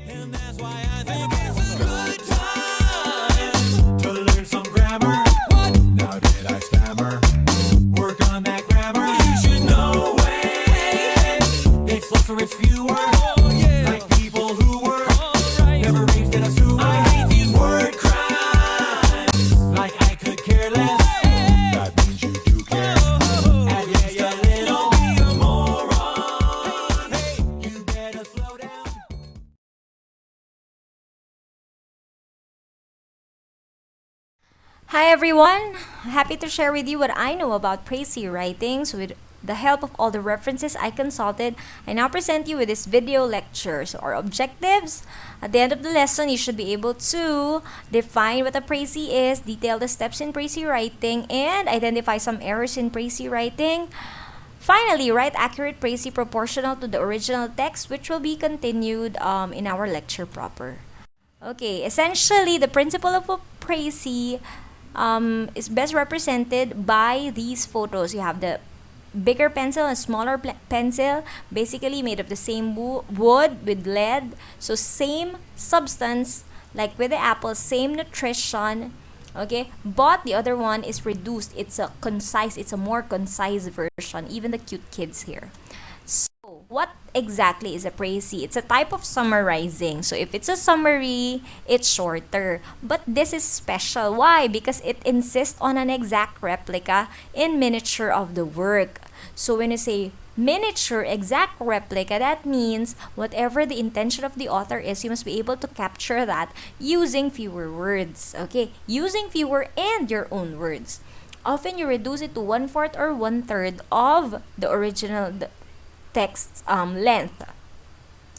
And that's why I think it's a good time to learn some grammar. Now did I stammer? Work on that grammar. You should know when it's less or it's fewer. Like people who were never raised in a sewer. I hate these word crimes. Like I could care less. That means you do care. At least a little. Be a moron. Hey, you better slow down. Hi everyone! Happy to share with you what I know about Precis Writing. So with the help of all the references I consulted, I now present you with this video lectures or objectives. At the end of the lesson, you should be able to define what a Precis is, detail the steps in Precis Writing, and identify some errors in Precis Writing. Finally, write accurate Precis proportional to the original text, which will be continued in our lecture proper. Okay, essentially, the principle of a Precis is best represented by these photos. You have the bigger pencil and smaller pencil, basically made of the same wood with lead. So same substance, like with the apple, same nutrition. Okay, but the other one is reduced. It's a more concise version. Even the cute kids here. So, what exactly is a Precis? It's a type of summarizing. So, if it's a summary, it's shorter. But this is special. Why? Because it insists on an exact replica in miniature of the work. So, when you say miniature exact replica, that means whatever the intention of the author is, you must be able to capture that using fewer words. Okay? Using fewer and your own words. Often, you reduce it to 1/4 or 1/3 of the original text length.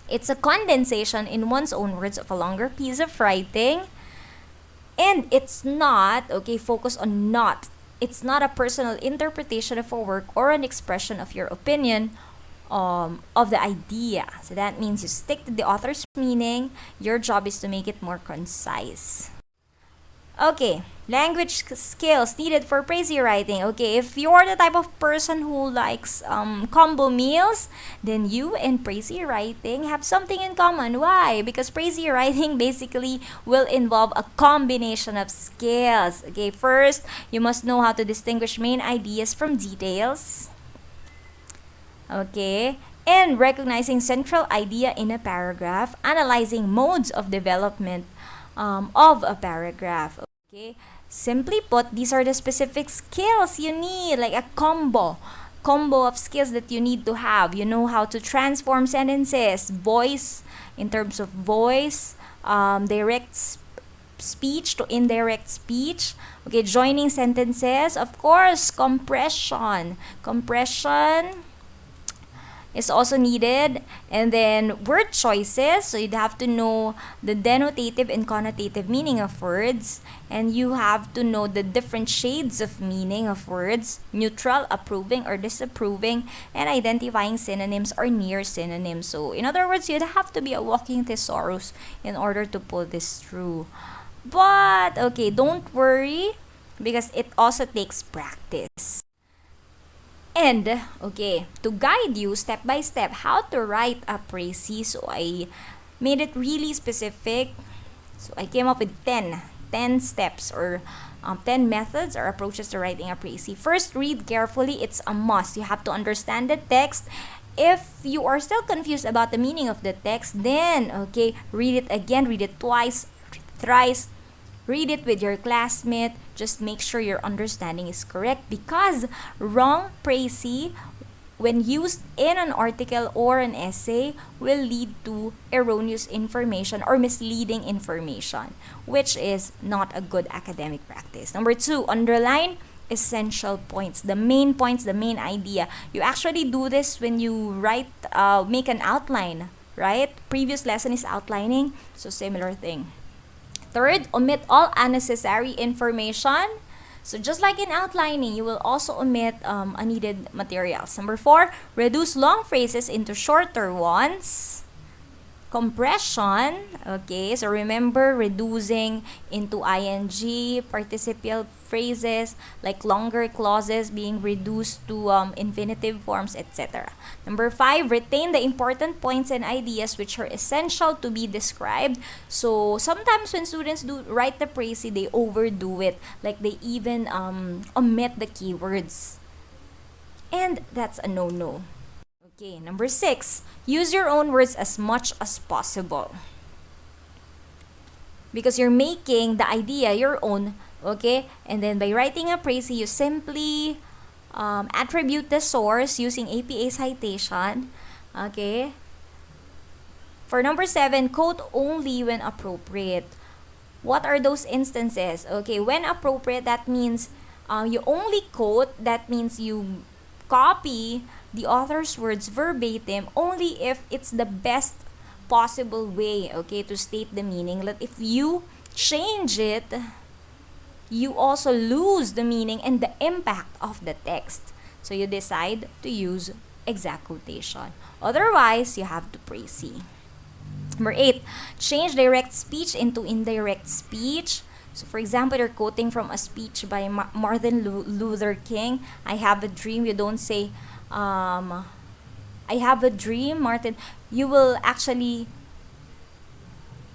It's a condensation in one's own words of a longer piece of writing, and it's not focus on not. It's not a personal interpretation of a work or an expression of your opinion of the idea. So that means you stick to the author's meaning. Your job is to make it more concise. Okay, language skills needed for Precis Writing. Okay, if you're the type of person who likes combo meals, then you and Precis Writing have something in common. Why? Because Precis Writing basically will involve a combination of skills. Okay, first, you must know how to distinguish main ideas from details. Okay, and recognizing central idea in a paragraph, analyzing modes of development of a paragraph. Okay, simply put, these are the specific skills you need, like a combo of skills that you need to have. You know how to transform sentences, voice in terms of voice, direct speech to indirect speech. Okay, joining sentences, of course, compression is also needed, and then word choices. So you'd have to know the denotative and connotative meaning of words, and you have to know the different shades of meaning of words, neutral, approving or disapproving, and identifying synonyms or near synonyms. So in other words, you'd have to be a walking thesaurus in order to pull this through. But okay, don't worry, because it also takes practice. And, okay, to guide you step by step how to write a Precis, so I made it really specific. So I came up with 10 steps or 10 methods or approaches to writing a Precis. First, read carefully. It's a must. You have to understand the text. If you are still confused about the meaning of the text, then, okay, read it again, read it twice, thrice. Read it with your classmate. Just make sure your understanding is correct, because wrong Precis, when used in an article or an essay, will lead to erroneous information or misleading information, which is not a good academic practice. Number 2, underline essential points, the main idea. You actually do this when you write, make an outline, right? Previous lesson is outlining, so similar thing. Third, omit all unnecessary information. So just like in outlining, you will also omit unneeded materials. Number 4, reduce long phrases into shorter ones. Compression, okay, so remember reducing into ing participial phrases like longer clauses being reduced to infinitive forms, etc. Number 5, retain the important points and ideas which are essential to be described. So sometimes when students do write the précis, they overdo it, like they even omit the keywords, and that's a no-no. Okay, number 6, use your own words as much as possible. Because you're making the idea your own, okay? And then by writing a précis, you simply attribute the source using APA citation, okay? For number 7, quote only when appropriate. What are those instances? Okay, when appropriate, that means you only quote, that means you copy the author's words verbatim only if it's the best possible way, okay, to state the meaning. That if you change it, you also lose the meaning and the impact of the text. So you decide to use exact quotation. Otherwise, you have to précis. Number 8, change direct speech into indirect speech. So for example, you're quoting from a speech by Martin Luther King. I have a dream. You don't say, I have a dream, Martin. You will actually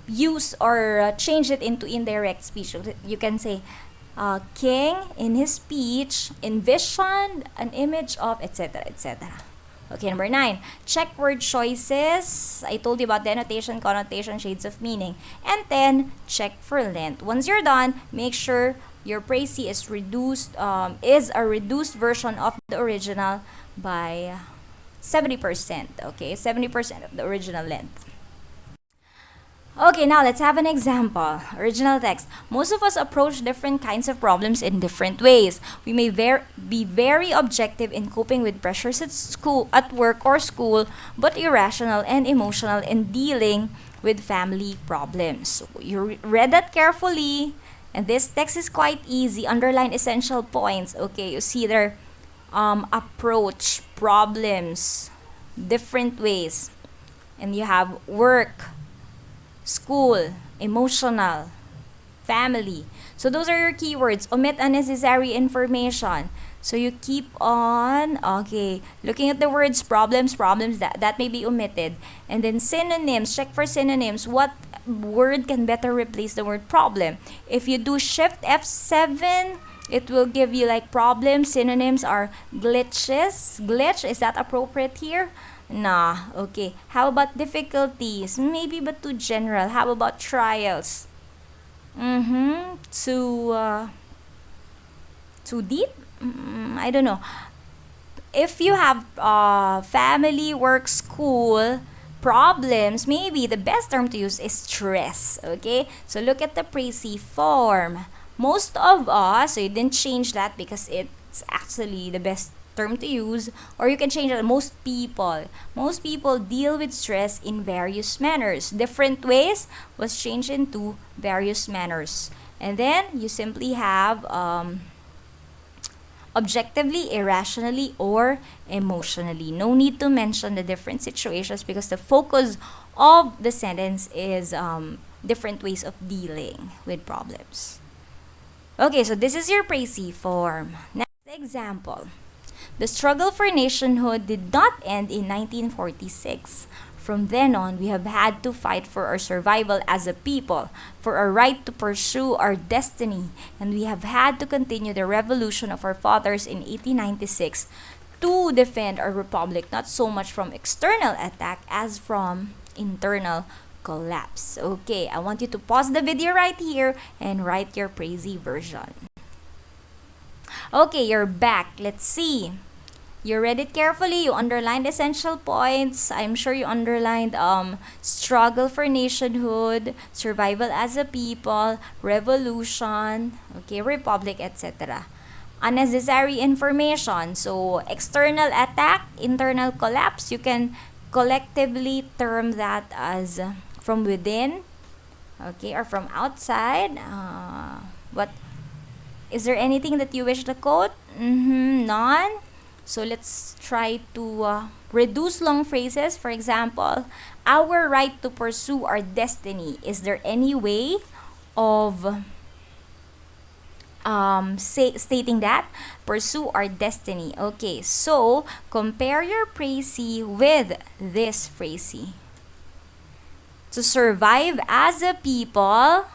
use or change it into indirect speech. You can say, King in his speech envisioned an image of, etc., etc. Okay, number 9, check word choices. I told you about denotation, connotation, shades of meaning. And 10, check for length. Once you're done, make sure your précis is reduced, is a reduced version of the original by 70%. Okay, 70% of the original length. Okay, now let's have an example. Original text. Most of us approach different kinds of problems in different ways. We may be very objective in coping with pressures at school, at work or school, but irrational and emotional in dealing with family problems. So you read that carefully, and this text is quite easy. Underline essential points. Okay, you see there, approach problems different ways, and you have work, school, emotional, family. So those are your keywords. Omit unnecessary information. So you keep on, okay, looking at the words problems, that may be omitted. And then synonyms, check for synonyms. What word can better replace the word problem? If you do Shift F7, it will give you like problems. Synonyms are glitches. Glitch, is that appropriate here? Nah, okay. How about difficulties? Maybe, but too general. How about trials? Too deep? I don't know. If you have family, work, school problems, maybe the best term to use is stress. Okay? So look at the précis form. Most of us, so you didn't change that because it's actually the best term to use, or you can change it. Most people deal with stress in various manners. Different ways was changed into various manners. And then you simply have objectively, irrationally, or emotionally. No need to mention the different situations because the focus of the sentence is different ways of dealing with problems. Okay, so this is your précis form. Next example. The struggle for nationhood did not end in 1946. From then on, we have had to fight for our survival as a people, for our right to pursue our destiny, and we have had to continue the revolution of our fathers in 1896 to defend our republic, not so much from external attack as from internal collapse. Okay, I want you to pause the video right here and write your précis version. Okay, you're back. Let's see. You read it carefully. You underlined essential points. I'm sure you underlined struggle for nationhood, survival as a people, revolution, okay, republic, etc. Unnecessary information. So external attack, internal collapse. You can collectively term that as from within, okay, or from outside. What is there anything that you wish to quote? None. So let's try to reduce long phrases. For example, our right to pursue our destiny. Is there any way of stating that? Pursue our destiny. Okay, so compare your précis with this phrasee. To survive as a people.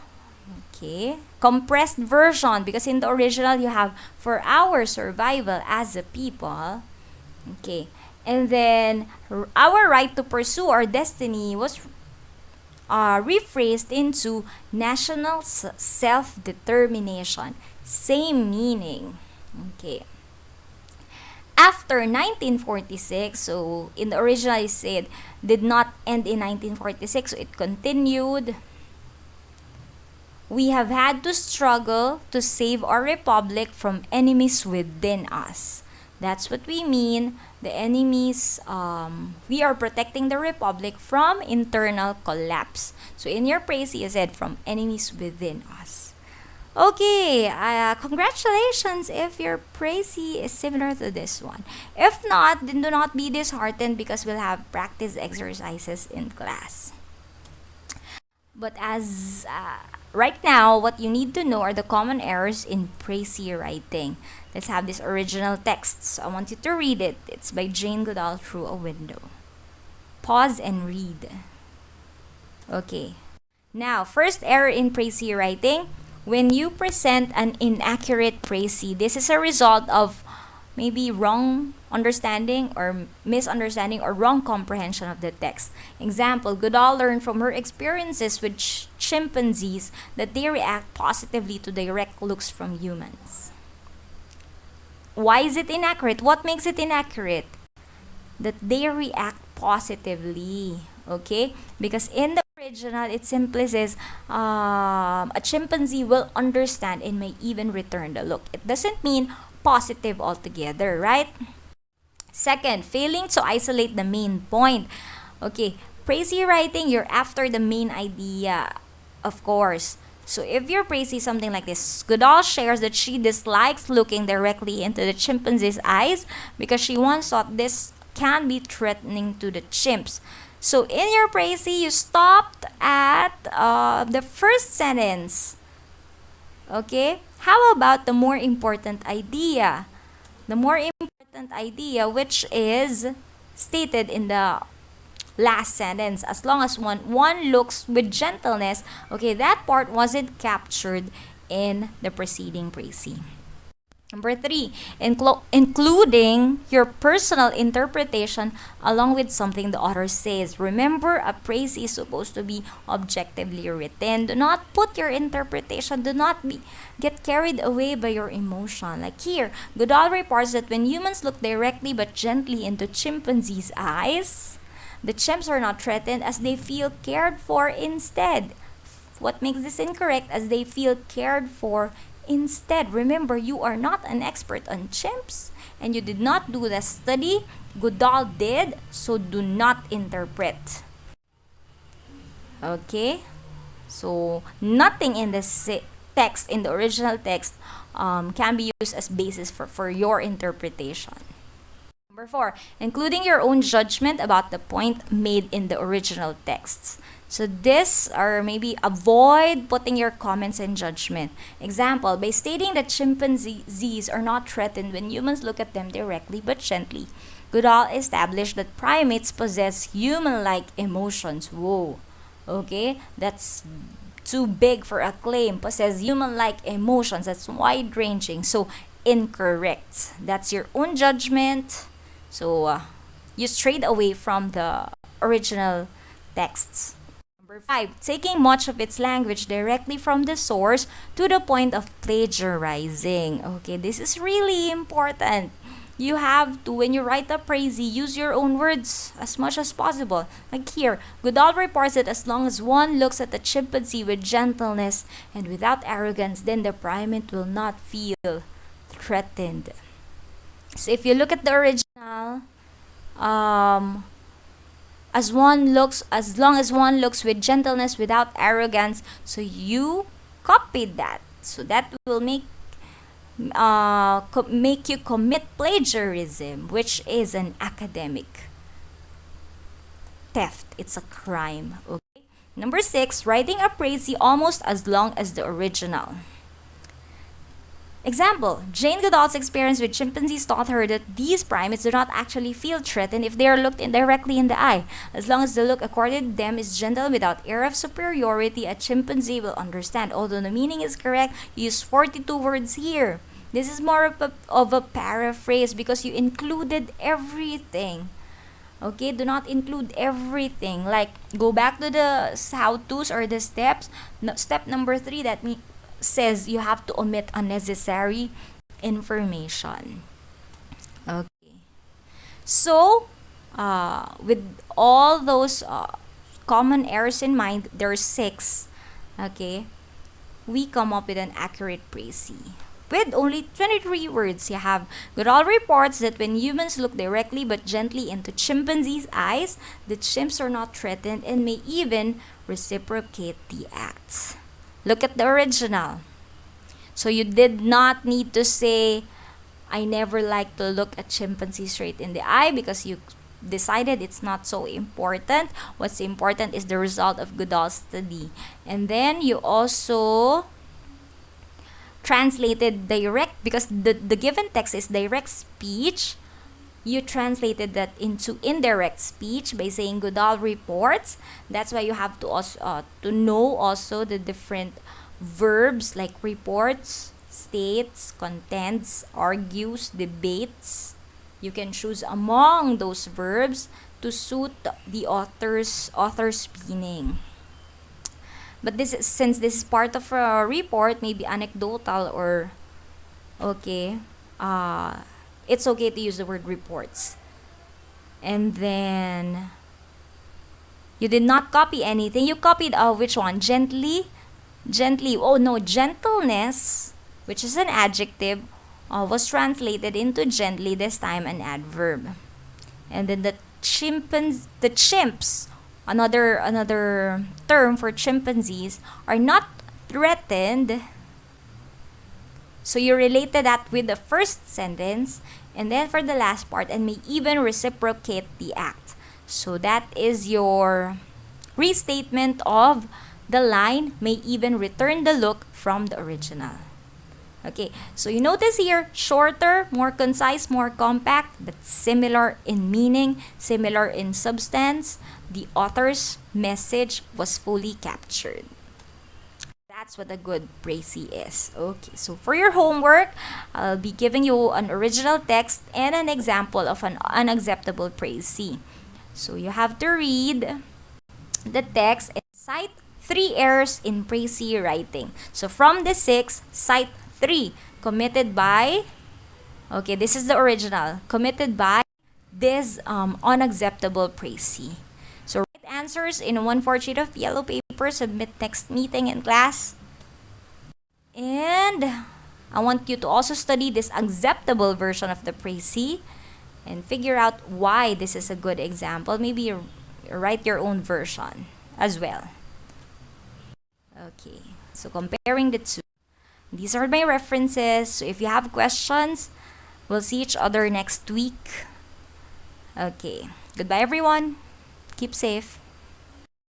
Okay, compressed version, because in the original you have for our survival as a people. Okay, and then our right to pursue our destiny was rephrased into national self-determination. Same meaning. Okay. After 1946, so in the original it said did not end in 1946, so it continued. We have had to struggle to save our republic from enemies within us. That's what we mean. The enemies, we are protecting the republic from internal collapse. So in your précis, you said from enemies within us. Okay, congratulations if your précis is similar to this one. If not, then do not be disheartened because we'll have practice exercises in class. But as right now, what you need to know are the common errors in précis writing. Let's have this original text. So I want you to read it. It's by Jane Goodall, Through a Window. Pause and read. Okay. Now, first error in précis writing. When you present an inaccurate précis, this is a result of maybe wrong understanding or misunderstanding or wrong comprehension of the text. Example, Goodall learned from her experiences with chimpanzees that they react positively to direct looks from humans. Why is it inaccurate? What makes it inaccurate? That they react positively. Okay? Because in the original, it simply says a chimpanzee will understand and may even return the look. It doesn't mean positive altogether, right? Second, failing to isolate the main point. Okay, précis writing, you're after the main idea, of course. So if your précis something like this, Goodall shares that she dislikes looking directly into the chimpanzee's eyes because she once thought this can be threatening to the chimps. So in your précis, you stopped at the first sentence. Okay? How about the more important idea? The more important idea, which is stated in the last sentence, as long as one looks with gentleness. Okay, that part wasn't captured in the preceding précis. Number 3, including your personal interpretation along with something the author says. Remember, a précis is supposed to be objectively written. Do not put your interpretation. Do not get carried away by your emotion. Like here, Goodall reports that when humans look directly but gently into chimpanzees' eyes, the chimps are not threatened as they feel cared for instead. What makes this incorrect? As they feel cared for instead. Remember, you are not an expert on chimps and you did not do the study. Goodall did, so do not interpret. Okay? So, nothing in the text, in the original text, can be used as basis for your interpretation. Number 4, including your own judgment about the point made in the original texts. So this, or maybe avoid putting your comments and judgment. Example, by stating that chimpanzees are not threatened when humans look at them directly but gently, Goodall established that primates possess human-like emotions. Whoa. Okay? That's too big for a claim. Possess human-like emotions. That's wide-ranging. So, incorrect. That's your own judgment. So, you strayed away from the original texts. Number 5, taking much of its language directly from the source to the point of plagiarizing. Okay, this is really important. You have to, when you write a précis, use your own words as much as possible. Like here, Goodall reports that as long as one looks at the chimpanzee with gentleness and without arrogance, then the primate will not feel threatened. So if you look at the original, as long as one looks with gentleness without arrogance, so you copied that. So that will make you commit plagiarism, which is an academic theft. It's a crime. Okay. Number 6, writing a Precis almost as long as the original. Example, Jane Goodall's experience with chimpanzees taught her that these primates do not actually feel threatened if they are looked directly in the eye. As long as the look accorded to them is gentle without air of superiority, a chimpanzee will understand. Although the meaning is correct, you use 42 words here. This is more of a paraphrase because you included everything. Okay, do not include everything. Like, go back to the how-tos or the steps. Step number 3, that says you have to omit unnecessary information. Okay. So, with all those common errors in mind, there are 6. Okay. We come up with an accurate Precis. With only 23 words, you have Goodall reports that when humans look directly but gently into chimpanzees' eyes, the chimps are not threatened and may even reciprocate the act. Look at the original. So you did not need to say, I never like to look at chimpanzees straight in the eye, because you decided it's not so important. What's important is the result of Goodall's study. And then you also translated direct, because the given text is direct speech. You translated that into indirect speech by saying Goodall reports. That's why you have to also to know also the different verbs like reports, states, contends, argues, debates. You can choose among those verbs to suit the author's meaning. But since this is part of a report, maybe anecdotal or okay, it's okay to use the word reports. And then you did not copy anything. You copied which one? Gently. Oh no, gentleness, which is an adjective, was translated into gently, this time an adverb. And then the chimps, another term for chimpanzees, are not threatened. So you related that with the first sentence, and then for the last part, and may even reciprocate the act. So that is your restatement of the line, may even return the look from the original. Okay, so you notice here, shorter, more concise, more compact, but similar in meaning, similar in substance. The author's message was fully captured. That's what a good Precis is. Okay, so for your homework, I'll be giving you an original text and an example of an unacceptable Precis. So you have to read the text and cite 3 errors in Precis writing. So from the 6, cite 3 committed by, okay, this is the original, committed by this unacceptable Precis. So write answers in a 1/4 sheet of yellow paper, submit next meeting in class. And I want you to also study this acceptable version of the Precis and figure out why this is a good example. Maybe write your own version as well. Okay, so comparing the two. These are my references. So if you have questions, we'll see each other next week. Okay, goodbye everyone. Keep safe.